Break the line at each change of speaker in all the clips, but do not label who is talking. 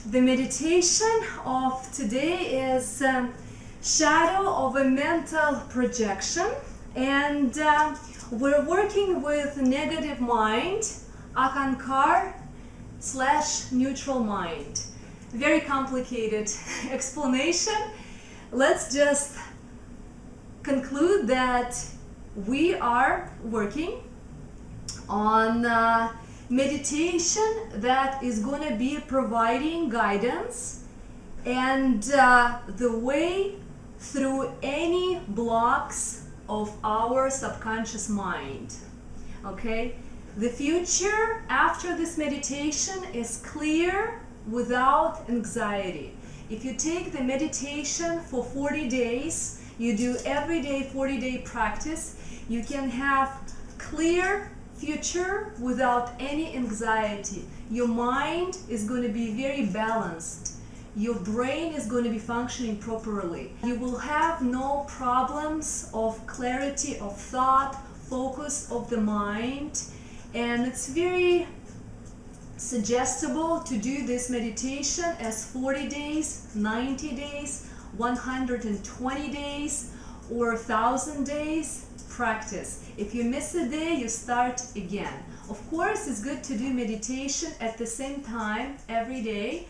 The meditation of today is shadow of a mental projection, and we're working with negative mind, Ahangkar / neutral mind. Very complicated explanation. Let's just conclude that we are working on meditation that is going to be providing guidance and the way through any blocks of our subconscious mind. Okay, the future after this meditation is clear without anxiety. If you take the meditation for 40 days, you do every day 40-day practice, you can have clear future without any anxiety. Your mind is going to be very balanced. Your brain is going to be functioning properly. You will have no problems of clarity of thought, focus of the mind, and it's very suggestible to do this meditation as 40 days, 90 days, 120 days, or 1,000 days practice. If you miss a day, you start again. Of course, it's good to do meditation at the same time every day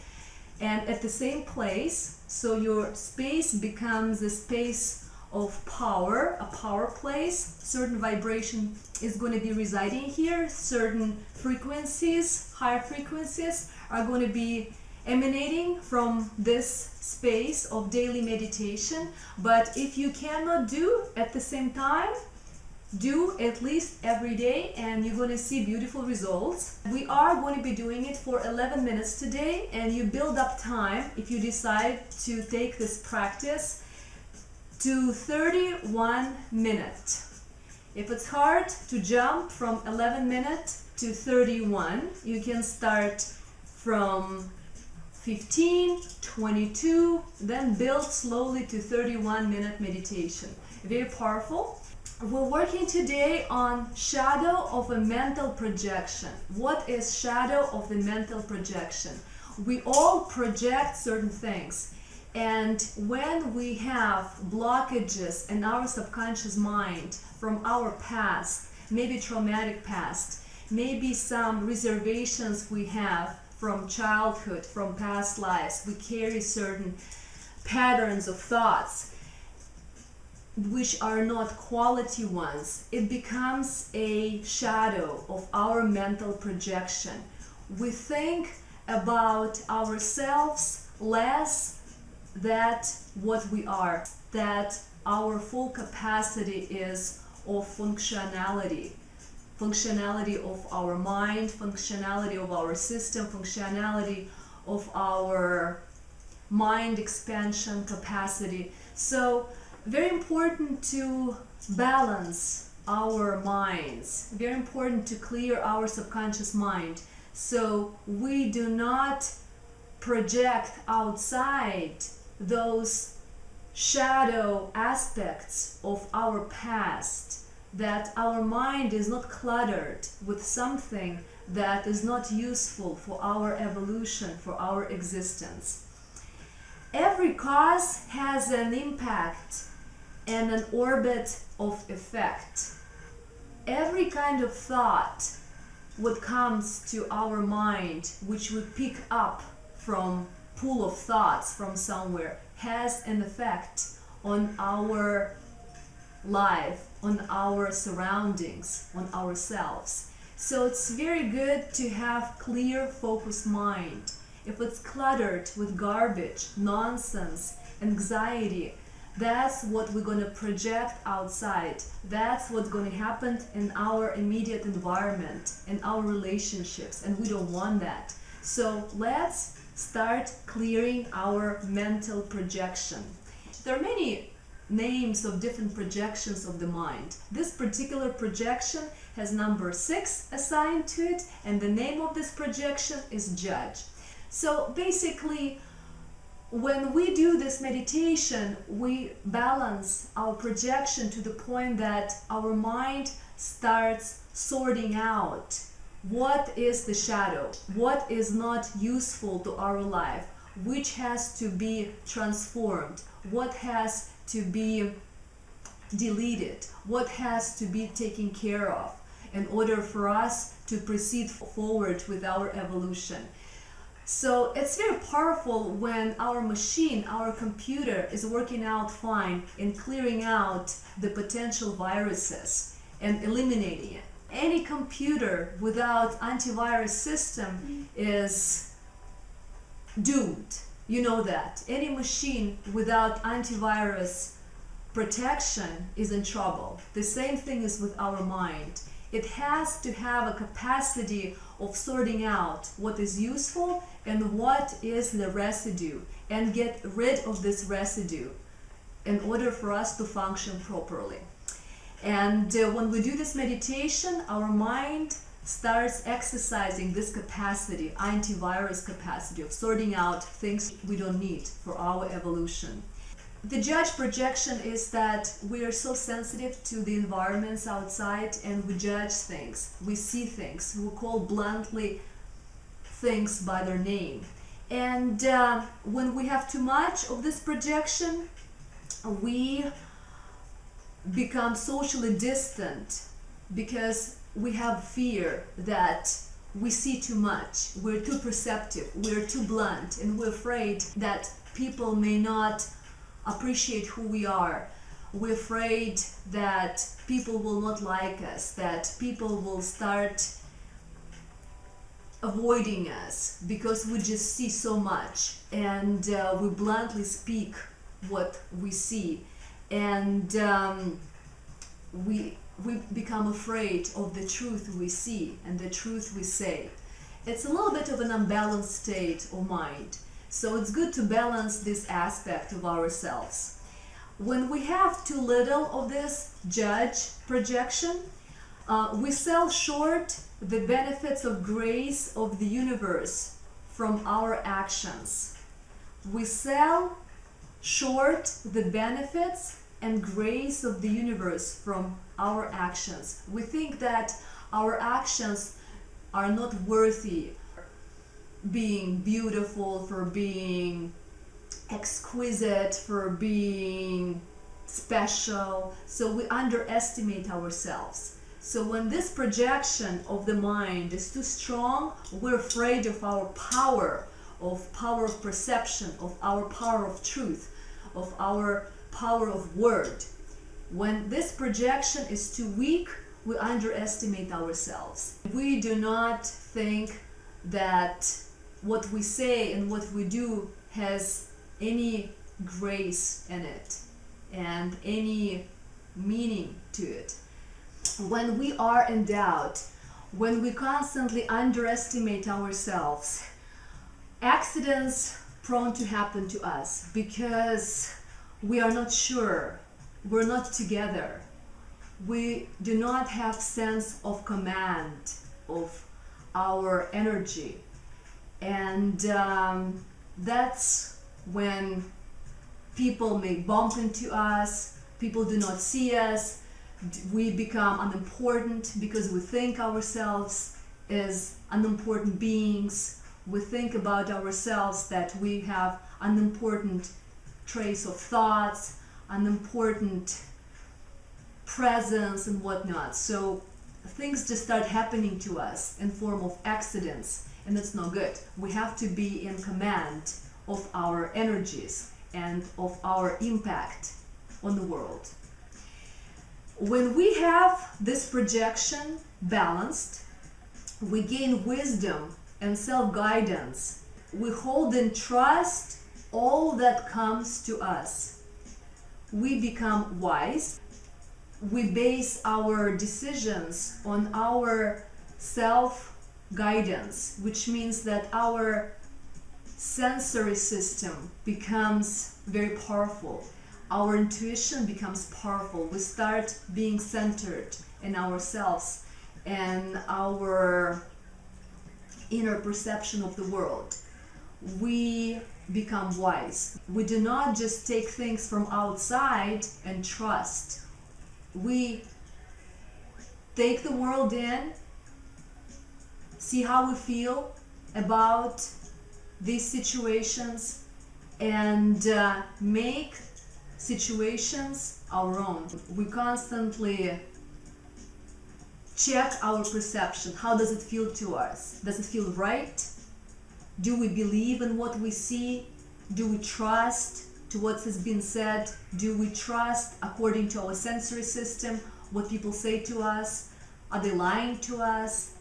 and at the same place, so your space becomes a space of power, a power place. Certain vibration is going to be residing here, certain frequencies, higher frequencies are going to be emanating from this space of daily meditation. But if you cannot do at the same time, do at least every day and you're going to see beautiful results. We are going to be doing it for 11 minutes today, and you build up time if you decide to take this practice to 31 minutes. If it's hard to jump from 11 minutes to 31, you can start from 15, 22, then build slowly to 31-minute meditation. Very powerful. We're working today on shadow of a mental projection. What is shadow of the mental projection? We all project certain things, and when we have blockages in our subconscious mind from our past, maybe traumatic past, maybe some reservations we have from childhood, from past lives, we carry certain patterns of thoughts which are not quality ones. It becomes a shadow of our mental projection. We think about ourselves less than what we are, that our full capacity is of functionality of our mind, functionality of our system, functionality of our mind expansion capacity. So very important to balance our minds, very important to clear our subconscious mind, so we do not project outside those shadow aspects of our past, that our mind is not cluttered with something that is not useful for our evolution, for our existence. Every cause has an impact and an orbit of effect. Every kind of thought what comes to our mind, which we pick up from pool of thoughts from somewhere, has an effect on our life, on our surroundings, on ourselves. So it's very good to have clear, focused mind. If it's cluttered with garbage, nonsense, anxiety, that's what we're going to project outside. That's what's going to happen in our immediate environment, in our relationships, and we don't want that. So let's start clearing our mental projection. There are many names of different projections of the mind. This particular projection has number 6 assigned to it, and the name of this projection is judge. So basically, when we do this meditation, we balance our projection to the point that our mind starts sorting out what is the shadow, what is not useful to our life, which has to be transformed, what has to be deleted, what has to be taken care of in order for us to proceed forward with our evolution. So it's very powerful when our machine, our computer, is working out fine and clearing out the potential viruses and eliminating it. Any computer without antivirus system is doomed. You know that. Any machine without antivirus protection is in trouble. The same thing is with our mind. It has to have a capacity of sorting out what is useful and what is the residue, and get rid of this residue in order for us to function properly. And when we do this meditation, our mind starts exercising this capacity, antivirus capacity, of sorting out things we don't need for our evolution. The judge projection is that we are so sensitive to the environments outside, and we judge things, we see things, we call bluntly things by their name. And when we have too much of this projection, we become socially distant because we have fear that we see too much, we're too perceptive, we're too blunt, and we're afraid that people may not appreciate who we are. We're afraid that people will not like us, that people will start avoiding us because we just see so much, and we bluntly speak what we see, and we become afraid of the truth we see and the truth we say. It's a little bit of an unbalanced state of mind. So it's good to balance this aspect of ourselves. When we have too little of this judge projection, we sell short the benefits of grace of the universe from our actions. We sell short the benefits and grace of the universe from our actions. We think that our actions are not worthy being beautiful, for being exquisite, for being special. So we underestimate ourselves. So when this projection of the mind is too strong, we're afraid of our power of perception, of our power of truth, of our power of word. When this projection is too weak, we underestimate ourselves. We do not think that what we say and what we do has any grace in it and any meaning to it. When we are in doubt, when we constantly underestimate ourselves, accidents prone to happen to us because we are not sure, we're not together, we do not have sense of command of our energy. And that's when people may bump into us, people do not see us, we become unimportant because we think ourselves as unimportant beings. We think about ourselves that we have unimportant trace of thoughts, unimportant presence and whatnot. So things just start happening to us in form of accidents, and it's not good. We have to be in command of our energies and of our impact on the world. When we have this projection balanced, we gain wisdom and self-guidance. We hold in trust all that comes to us. We become wise. We base our decisions on our self-guidance, which means that our sensory system becomes very powerful. Our intuition becomes powerful. We start being centered in ourselves and our inner perception of the world. We become wise. We do not just take things from outside and trust. We take the world in, see how we feel about these situations, and make situations our own. We constantly check our perception. How does it feel to us? Does it feel right? Do we believe in what we see? Do we trust to what has been said? Do we trust according to our sensory system what people say to us? Are they lying to us?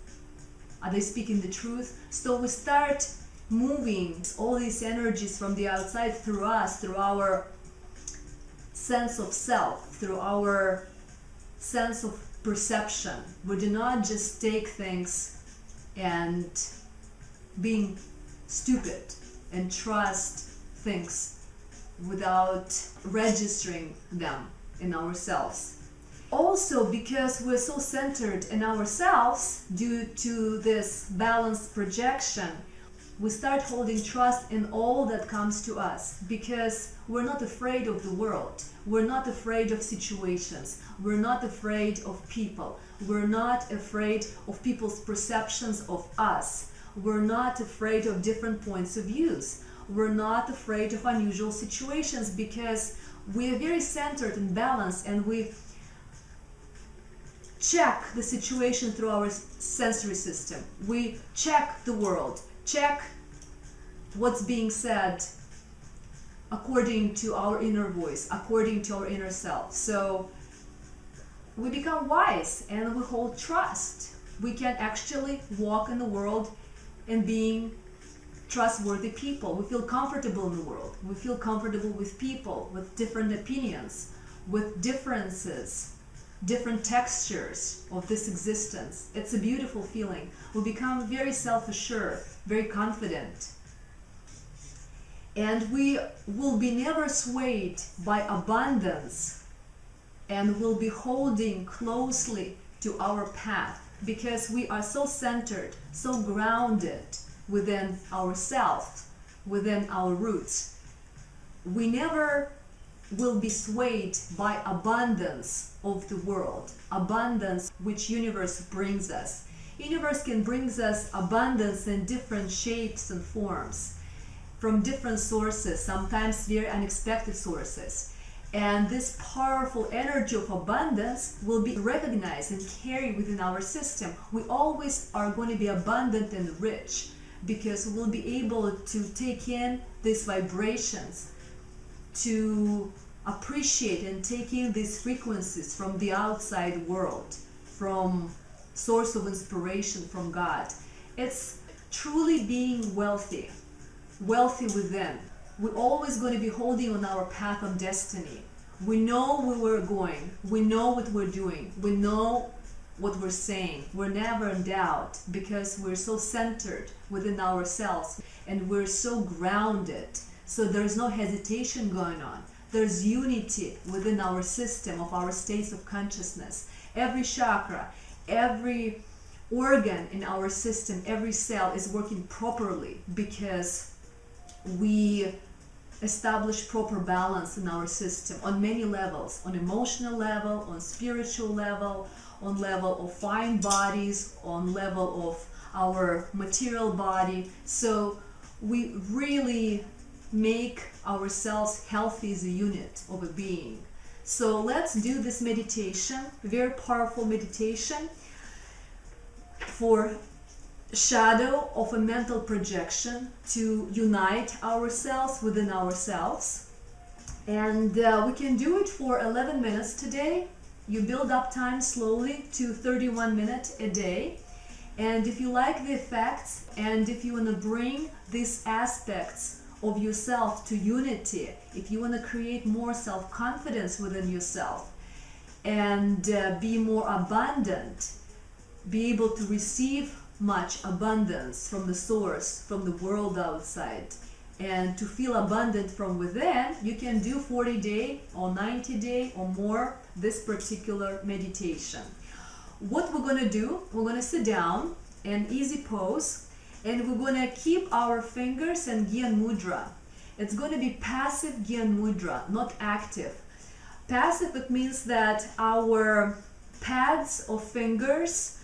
Are they speaking the truth? So we start moving all these energies from the outside through us, through our sense of self, through our sense of perception. We do not just take things and being stupid and trust things without registering them in ourselves. Also, because we're so centered in ourselves due to this balanced projection, we start holding trust in all that comes to us, because we're not afraid of the world. We're not afraid of situations. We're not afraid of people. We're not afraid of people's perceptions of us. We're not afraid of different points of views. We're not afraid of unusual situations, because we are very centered and balanced, and we check the situation through our sensory system. We check the world, check what's being said according to our inner voice, according to our inner self. So we become wise and we hold trust. We can actually walk in the world and being trustworthy people. We feel comfortable in the world. We feel comfortable with people, with different opinions, with differences, different textures of this existence. It's a beautiful feeling. We become very self-assured, very confident. And we will be never swayed by abundance, and will be holding closely to our path, because we are so centered, so grounded within ourselves, within our roots. We never will be swayed by abundance of the world, abundance which universe brings us. Universe can bring us abundance in different shapes and forms, from different sources, sometimes very unexpected sources. And this powerful energy of abundance will be recognized and carried within our system. We always are going to be abundant and rich, because we'll be able to take in these vibrations, to appreciate and take in these frequencies from the outside world, from source of inspiration, from God. It's truly being wealthy, wealthy within. We're always going to be holding on our path of destiny. We know where we're going. We know what we're doing. We know what we're saying. We're never in doubt, because we're so centered within ourselves and we're so grounded. So there's no hesitation going on. There's unity within our system of our states of consciousness. Every chakra, every organ in our system, every cell is working properly, because we establish proper balance in our system on many levels, on emotional level, on spiritual level, on level of fine bodies, on level of our material body. So we really make ourselves healthy as a unit of a being. So let's do this meditation, very powerful meditation for shadow of a mental projection, to unite ourselves within ourselves. And we can do it for 11 minutes today. You build up time slowly to 31 minutes a day. And if you like the effects, and if you want to bring these aspects of yourself to unity, if you want to create more self-confidence within yourself, and be more abundant, be able to receive much abundance from the source, from the world outside, and to feel abundant from within, you can do 40-day or 90-day or more this particular meditation. What we're going to do, we're going to sit down in easy pose, and we're going to keep our fingers in Gyan Mudra. It's going to be passive Gyan Mudra, not active. Passive, it means that our pads of fingers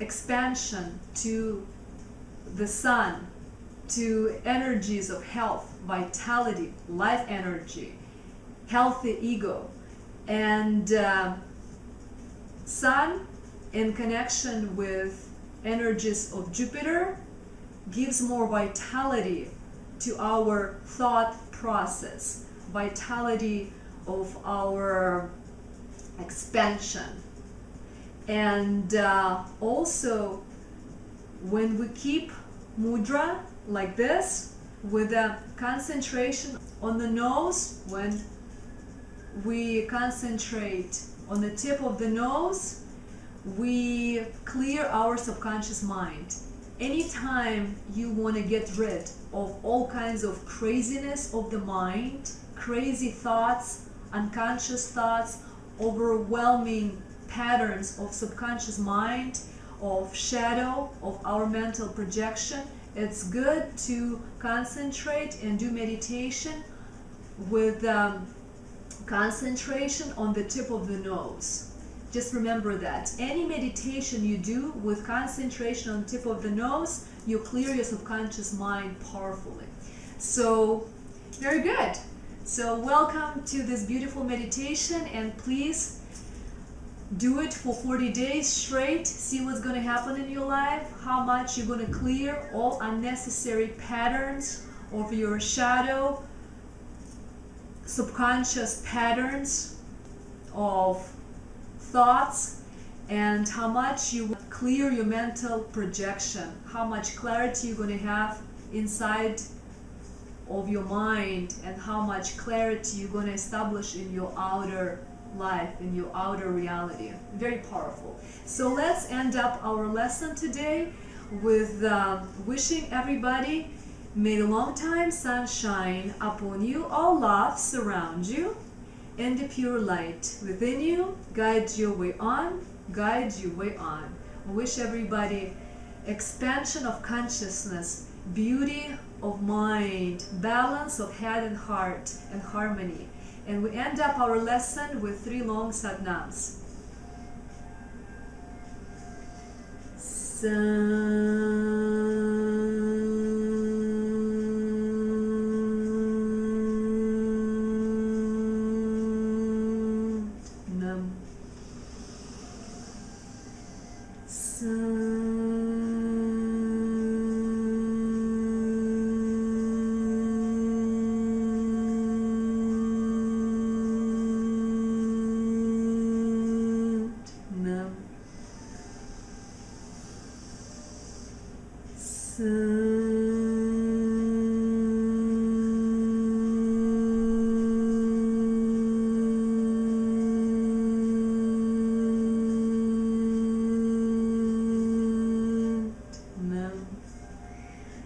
expansion to the sun, to energies of health, vitality, life energy, healthy ego. And sun in connection with energies of Jupiter gives more vitality to our thought process, vitality of our expansion. And also, when we keep mudra like this, with a concentration on the nose, when we concentrate on the tip of the nose, we clear our subconscious mind. Anytime you want to get rid of all kinds of craziness of the mind, crazy thoughts, unconscious thoughts, overwhelming patterns of subconscious mind, of shadow, of our mental projection, it's good to concentrate and do meditation with concentration on the tip of the nose. Just remember that. Any meditation you do with concentration on the tip of the nose, you clear your subconscious mind powerfully. So, very good. So, welcome to this beautiful meditation, and please do it for 40 days straight. See what's going to happen in your life, how much you're going to clear all unnecessary patterns of your shadow, subconscious patterns of thoughts, and how much you clear your mental projection, how much clarity you're going to have inside of your mind, and how much clarity you're going to establish in your outer life, in your outer reality. Very powerful. So let's end up our lesson today with wishing everybody, may the long time sun shine upon you, all love surround you, and the pure light within you guides your way on, guides your way on. I wish everybody expansion of consciousness, beauty of mind, balance of head and heart, and harmony. And we end up our lesson with 3 long sadnams.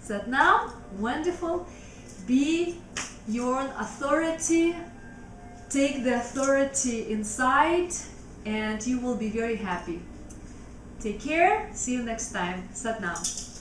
Satnam, wonderful. Be your own authority. Take the authority inside, and you will be very happy. Take care. See you next time. Satnam.